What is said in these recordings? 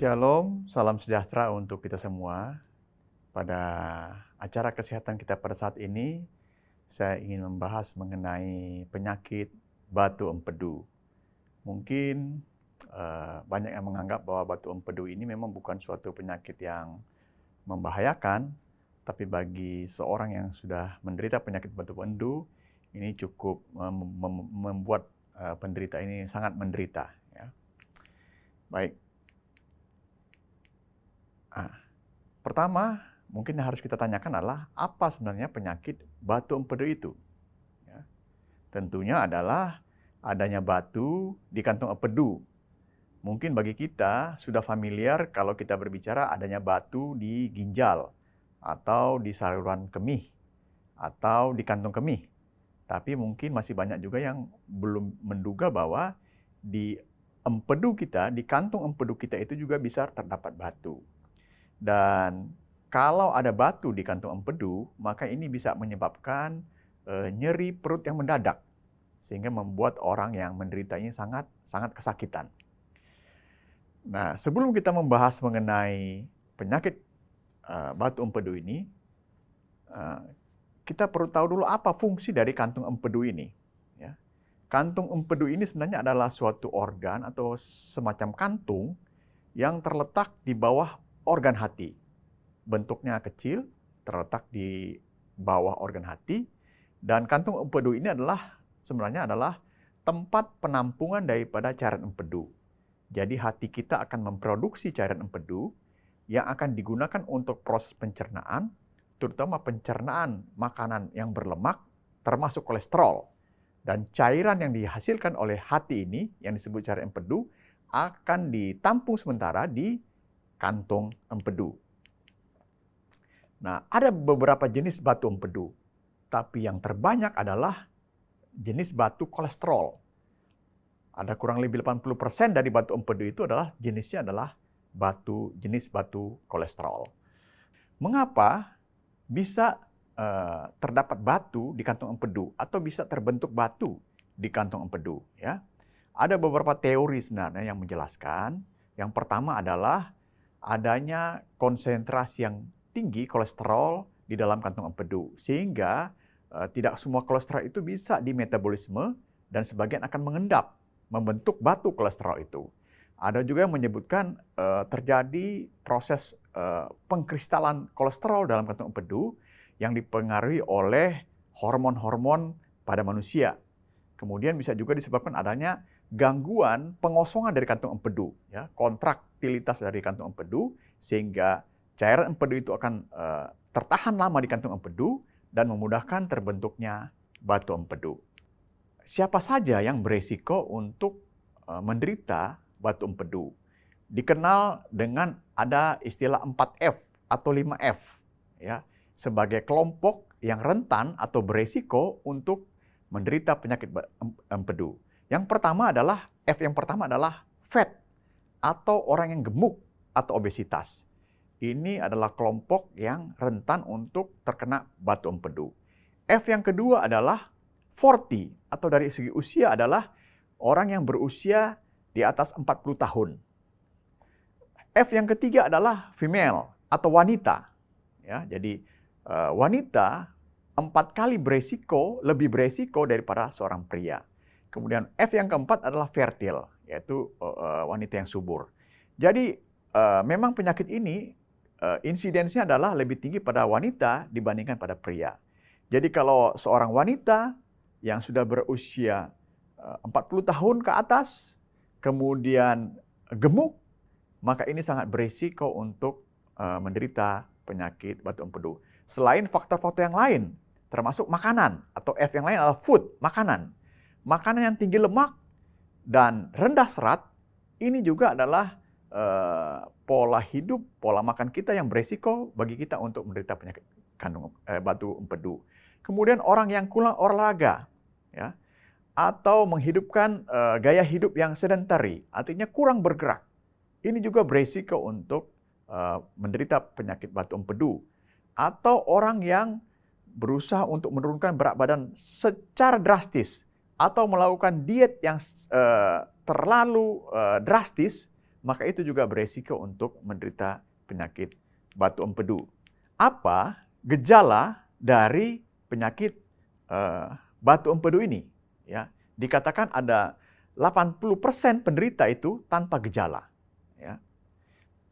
Shalom, salam sejahtera untuk kita semua. Pada acara kesehatan kita pada saat ini, saya ingin membahas mengenai penyakit batu empedu. Mungkin banyak yang menganggap bahwa batu empedu ini memang bukan suatu penyakit yang membahayakan, tapi bagi seorang yang sudah menderita penyakit batu empedu, ini cukup membuat penderita ini sangat menderita. Ya. Baik. Pertama, mungkin yang harus kita tanyakan adalah apa sebenarnya penyakit batu empedu itu? Ya. Tentunya adalah adanya batu di kantung empedu. Mungkin bagi kita sudah familiar kalau kita berbicara adanya batu di ginjal, atau di saluran kemih, atau di kantung kemih. Tapi mungkin masih banyak juga yang belum menduga bahwa di empedu kita, di kantung empedu kita itu juga bisa terdapat batu. Dan kalau ada batu di kantung empedu, maka ini bisa menyebabkan nyeri perut yang mendadak, sehingga membuat orang yang menderita ini sangat kesakitan. Nah, sebelum kita membahas mengenai penyakit batu empedu ini, kita perlu tahu dulu apa fungsi dari kantung empedu ini. Ya. Kantung empedu ini sebenarnya adalah suatu organ atau semacam kantung yang terletak di bawah organ hati. Bentuknya kecil, terletak di bawah organ hati, dan kantung empedu ini sebenarnya adalah tempat penampungan daripada cairan empedu. Jadi hati kita akan memproduksi cairan empedu yang akan digunakan untuk proses pencernaan, terutama pencernaan makanan yang berlemak, termasuk kolesterol. Dan cairan yang dihasilkan oleh hati ini, yang disebut cairan empedu, akan ditampung sementara di kantung empedu. Nah, ada beberapa jenis batu empedu, tapi yang terbanyak adalah jenis batu kolesterol. Ada kurang lebih 80% dari batu empedu itu jenisnya adalah jenis batu kolesterol. Mengapa bisa terdapat batu di kantung empedu atau bisa terbentuk batu di kantung empedu? Ya, ada beberapa teori sebenarnya yang menjelaskan. Yang pertama adalah adanya konsentrasi yang tinggi kolesterol di dalam kantung empedu, sehingga tidak semua kolesterol itu bisa dimetabolisme dan sebagian akan mengendap, membentuk batu kolesterol itu. Ada juga yang menyebutkan terjadi proses pengkristalan kolesterol dalam kantung empedu yang dipengaruhi oleh hormon-hormon pada manusia. Kemudian bisa juga disebabkan adanya gangguan pengosongan dari kantung empedu, ya, kontraktilitas dari kantung empedu, sehingga cairan empedu itu akan tertahan lama di kantung empedu dan memudahkan terbentuknya batu empedu. Siapa saja yang beresiko untuk menderita batu empedu? Dikenal dengan ada istilah 4F atau 5F, ya, sebagai kelompok yang rentan atau beresiko untuk menderita penyakit empedu. Yang pertama adalah fat atau orang yang gemuk atau obesitas. Ini adalah kelompok yang rentan untuk terkena batu empedu. F yang kedua adalah 40 atau dari segi usia adalah orang yang berusia di atas 40 tahun. F yang ketiga adalah female atau wanita. Ya, jadi wanita 4 kali lebih beresiko daripada seorang pria. Kemudian F yang keempat adalah fertile, yaitu wanita yang subur. Jadi memang penyakit ini insidensinya adalah lebih tinggi pada wanita dibandingkan pada pria. Jadi kalau seorang wanita yang sudah berusia 40 tahun ke atas, kemudian gemuk, maka ini sangat berisiko untuk menderita penyakit batu empedu. Selain faktor-faktor yang lain, termasuk makanan, atau F yang lain adalah food, makanan. Makanan yang tinggi lemak dan rendah serat, ini juga adalah pola hidup, pola makan kita yang beresiko bagi kita untuk menderita penyakit batu empedu. Kemudian orang yang kurang olahraga, ya, atau menghidupkan gaya hidup yang sedentary, artinya kurang bergerak, ini juga beresiko untuk menderita penyakit batu empedu. Atau orang yang berusaha untuk menurunkan berat badan secara drastis, atau melakukan diet yang terlalu drastis, maka itu juga beresiko untuk menderita penyakit batu empedu. Apa gejala dari penyakit batu empedu ini? Ya, dikatakan ada 80% penderita itu tanpa gejala. Ya.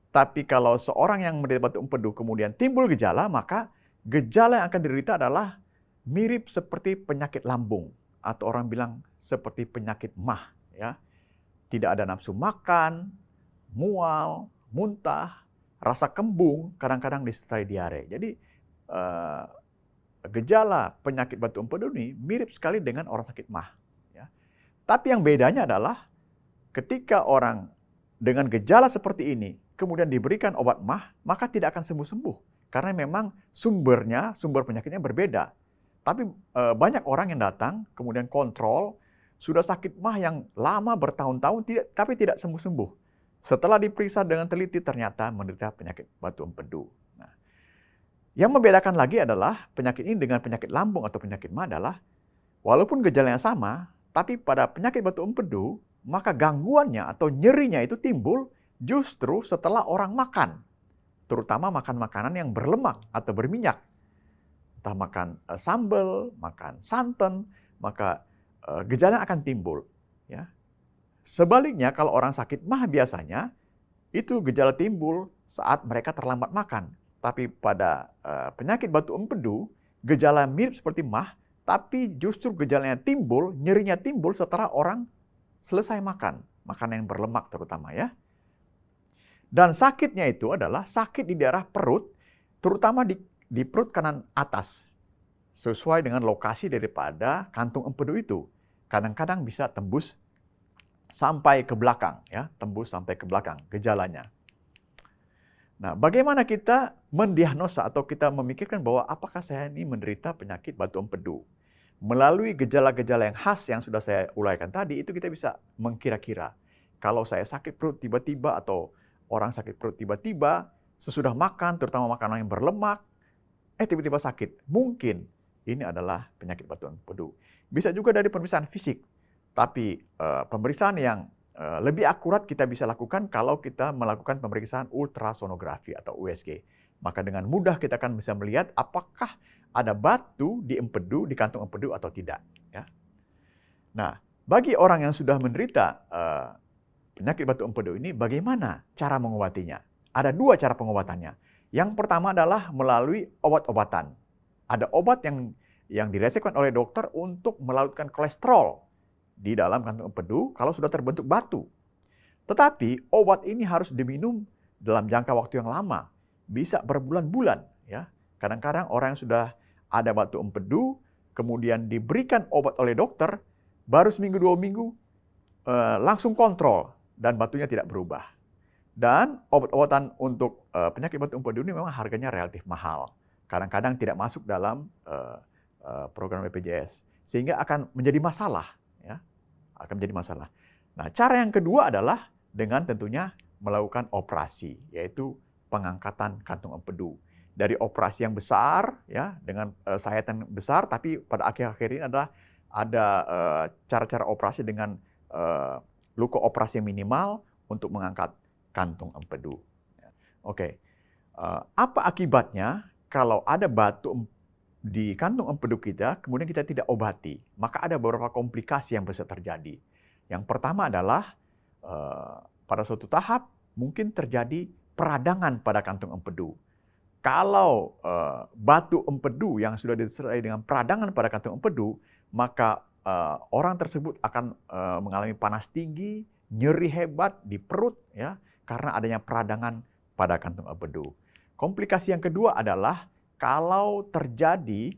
Tapi kalau seorang yang menderita batu empedu kemudian timbul gejala, maka gejala yang akan diderita adalah mirip seperti penyakit lambung, atau orang bilang seperti penyakit MAH. Ya. Tidak ada nafsu makan, mual, muntah, rasa kembung, kadang-kadang disertai diare. Jadi gejala penyakit batu empedu ini mirip sekali dengan orang sakit MAH. Ya. Tapi yang bedanya adalah ketika orang dengan gejala seperti ini kemudian diberikan obat MAH, maka tidak akan sembuh-sembuh. Karena memang sumber penyakitnya berbeda. Tapi banyak orang yang datang, kemudian kontrol, sudah sakit MAH yang lama bertahun-tahun, tapi tidak sembuh-sembuh. Setelah diperiksa dengan teliti, ternyata menderita penyakit batu empedu. Nah, yang membedakan lagi adalah penyakit ini dengan penyakit lambung atau penyakit MAH adalah, walaupun gejalanya sama, tapi pada penyakit batu empedu, maka gangguannya atau nyerinya itu timbul justru setelah orang makan. Terutama makan makanan yang berlemak atau berminyak. Entah makan sambal, makan santan, maka gejala akan timbul. Ya. Sebaliknya kalau orang sakit MAH biasanya, itu gejala timbul saat mereka terlambat makan. Tapi pada penyakit batu empedu, gejala mirip seperti MAH, tapi justru gejalanya timbul, nyerinya timbul setelah orang selesai makan. Makanan yang berlemak terutama ya. Dan sakitnya itu adalah sakit di daerah perut, terutama di perut kanan atas. Sesuai dengan lokasi daripada kantung empedu itu. Kadang-kadang bisa tembus sampai ke belakang, ya, tembus sampai ke belakang gejalanya. Nah, bagaimana kita mendiagnosa atau kita memikirkan bahwa apakah saya ini menderita penyakit batu empedu? Melalui gejala-gejala yang khas yang sudah saya uraikan tadi, itu kita bisa mengkira-kira. Kalau saya sakit perut tiba-tiba atau orang sakit perut tiba-tiba, sesudah makan, terutama makanan yang berlemak, tiba-tiba sakit. Mungkin ini adalah penyakit batu empedu. Bisa juga dari pemeriksaan fisik. Tapi pemeriksaan yang lebih akurat kita bisa lakukan kalau kita melakukan pemeriksaan ultrasonografi atau USG. Maka dengan mudah kita akan bisa melihat apakah ada batu di empedu, di kantung empedu atau tidak. Ya. Nah, bagi orang yang sudah menderita penyakit batu empedu ini, bagaimana cara mengobatinya? Ada dua cara pengobatannya. Yang pertama adalah melalui obat-obatan. Ada obat yang diresepkan oleh dokter untuk melarutkan kolesterol di dalam kantung empedu kalau sudah terbentuk batu. Tetapi obat ini harus diminum dalam jangka waktu yang lama, bisa berbulan-bulan. Ya. Kadang-kadang orang yang sudah ada batu empedu, kemudian diberikan obat oleh dokter, baru seminggu 2 minggu langsung kontrol. Dan batunya tidak berubah. Dan obat-obatan untuk penyakit batu empedu ini memang harganya relatif mahal. Kadang-kadang tidak masuk dalam program BPJS. Sehingga akan menjadi masalah. Ya. Akan menjadi masalah. Nah, cara yang kedua adalah dengan tentunya melakukan operasi, yaitu pengangkatan kantung empedu. Dari operasi yang besar, ya, dengan sayatan besar, tapi pada akhir-akhir ini ada cara-cara operasi dengan luka operasi minimal untuk mengangkat kantung empedu. Oke, apa akibatnya kalau ada batu di kantung empedu kita, kemudian kita tidak obati? Maka ada beberapa komplikasi yang bisa terjadi. Yang pertama adalah pada suatu tahap mungkin terjadi peradangan pada kantung empedu. Kalau batu empedu yang sudah disertai dengan peradangan pada kantung empedu, maka orang tersebut akan mengalami panas tinggi, nyeri hebat di perut, ya, karena adanya peradangan pada kantung empedu. Komplikasi yang kedua adalah kalau terjadi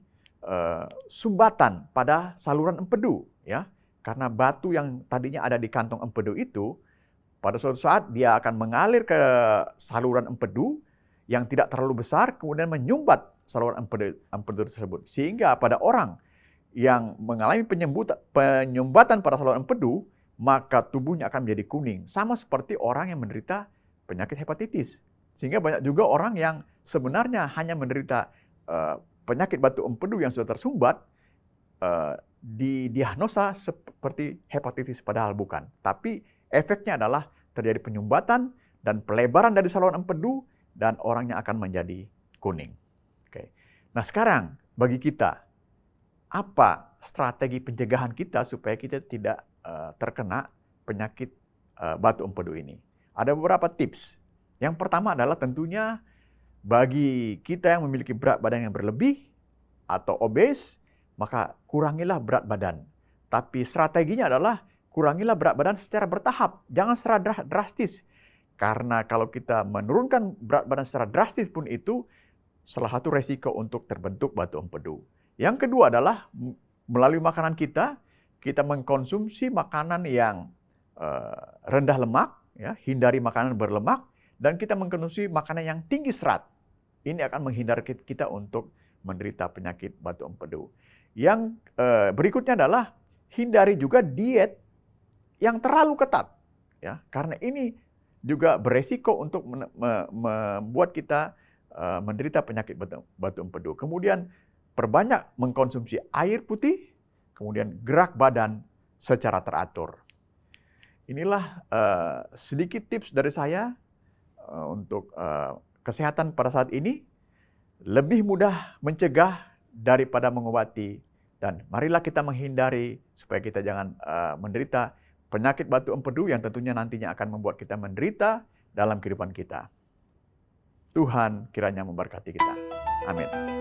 sumbatan pada saluran empedu, ya, karena batu yang tadinya ada di kantong empedu itu, pada suatu saat dia akan mengalir ke saluran empedu yang tidak terlalu besar, kemudian menyumbat saluran empedu tersebut. Sehingga pada orang yang mengalami penyumbatan pada saluran empedu, maka tubuhnya akan menjadi kuning. Sama seperti orang yang menderita penyakit hepatitis. Sehingga banyak juga orang yang sebenarnya hanya menderita penyakit batu empedu yang sudah tersumbat, didiagnosa seperti hepatitis, padahal bukan. Tapi efeknya adalah terjadi penyumbatan dan pelebaran dari saluran empedu, dan orangnya akan menjadi kuning. Oke. Nah sekarang bagi kita, apa strategi pencegahan kita supaya kita tidak terkena penyakit batu empedu ini? Ada beberapa tips. Yang pertama adalah tentunya bagi kita yang memiliki berat badan yang berlebih atau obes, maka kurangilah berat badan. Tapi strateginya adalah kurangilah berat badan secara bertahap, jangan secara drastis. Karena kalau kita menurunkan berat badan secara drastis pun itu salah satu resiko untuk terbentuk batu empedu. Yang kedua adalah melalui makanan kita mengkonsumsi makanan yang rendah lemak, ya, hindari makanan berlemak, dan kita mengkonsumsi makanan yang tinggi serat. Ini akan menghindari kita untuk menderita penyakit batu empedu. Yang berikutnya adalah hindari juga diet yang terlalu ketat, ya, karena ini juga beresiko untuk membuat kita menderita penyakit batu empedu. Kemudian perbanyak mengkonsumsi air putih, kemudian gerak badan secara teratur. Inilah sedikit tips dari saya untuk kesehatan pada saat ini. Lebih mudah mencegah daripada mengobati, dan marilah kita menghindari supaya kita jangan menderita penyakit batu empedu yang tentunya nantinya akan membuat kita menderita dalam kehidupan kita. Tuhan kiranya memberkati kita. Amin.